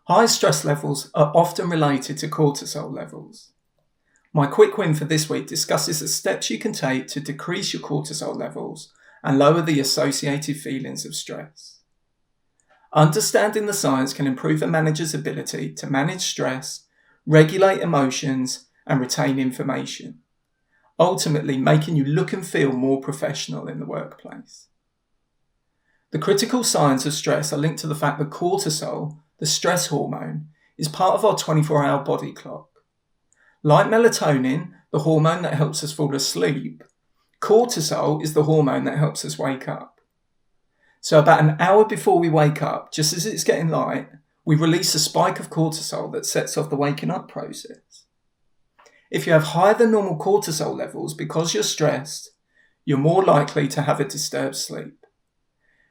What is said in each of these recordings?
High stress levels are often related to cortisol levels. My quick win for this week discusses the steps you can take to decrease your cortisol levels and lower the associated feelings of stress. Understanding the science can improve a manager's ability to manage stress, regulate emotions, and retain information, ultimately making you look and feel more professional in the workplace. The critical signs of stress are linked to the fact that cortisol, the stress hormone, is part of our 24-hour body clock. Like melatonin, the hormone that helps us fall asleep, cortisol is the hormone that helps us wake up. So about an hour before we wake up, just as it's getting light, we release a spike of cortisol that sets off the waking up process. If you have higher than normal cortisol levels because you're stressed, you're more likely to have a disturbed sleep.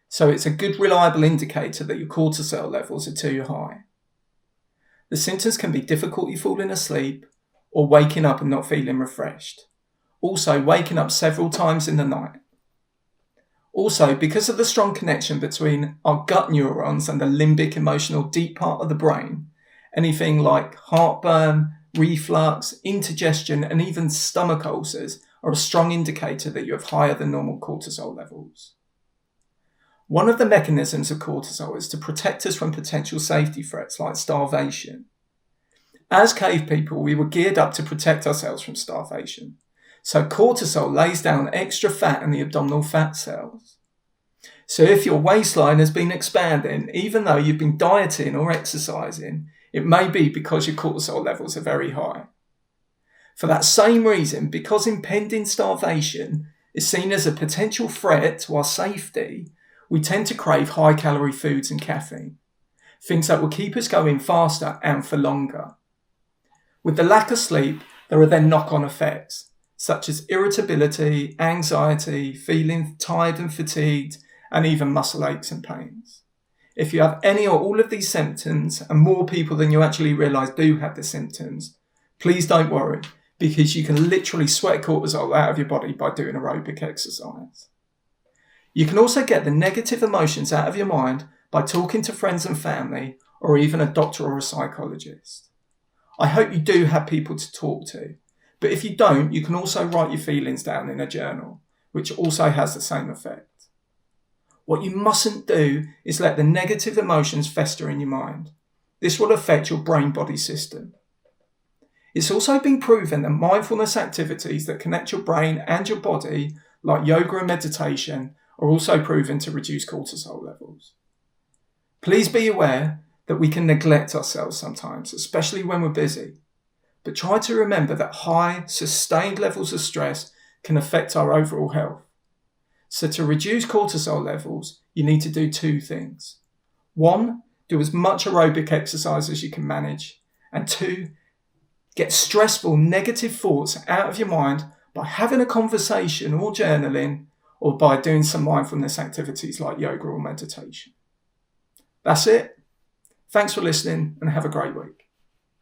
So it's a good reliable indicator that your cortisol levels are too high. The symptoms can be difficulty falling asleep or waking up and not feeling refreshed. Also, waking up several times in the night. Also, because of the strong connection between our gut neurons and the limbic emotional deep part of the brain, anything like heartburn, reflux, indigestion, and even stomach ulcers are a strong indicator that you have higher than normal cortisol levels. One of the mechanisms of cortisol is to protect us from potential safety threats like starvation. As cave people, we were geared up to protect ourselves from starvation. So cortisol lays down extra fat in the abdominal fat cells. So if your waistline has been expanding, even though you've been dieting or exercising, it may be because your cortisol levels are very high. For that same reason, because impending starvation is seen as a potential threat to our safety, we tend to crave high-calorie foods and caffeine, things that will keep us going faster and for longer. With the lack of sleep, there are then knock-on effects, such as irritability, anxiety, feeling tired and fatigued, and even muscle aches and pains. If you have any or all of these symptoms, and more people than you actually realise do have the symptoms, please don't worry, because you can literally sweat cortisol out of your body by doing aerobic exercise. You can also get the negative emotions out of your mind by talking to friends and family, or even a doctor or a psychologist. I hope you do have people to talk to, but if you don't, you can also write your feelings down in a journal, which also has the same effect. What you mustn't do is let the negative emotions fester in your mind. This will affect your brain-body system. It's also been proven that mindfulness activities that connect your brain and your body, like yoga and meditation, are also proven to reduce cortisol levels. Please be aware that we can neglect ourselves sometimes, especially when we're busy. But try to remember that high, sustained levels of stress can affect our overall health. So to reduce cortisol levels, you need to do two things. 1, do as much aerobic exercise as you can manage. And 2, get stressful, negative thoughts out of your mind by having a conversation or journaling, or by doing some mindfulness activities like yoga or meditation. That's it. Thanks for listening and have a great week.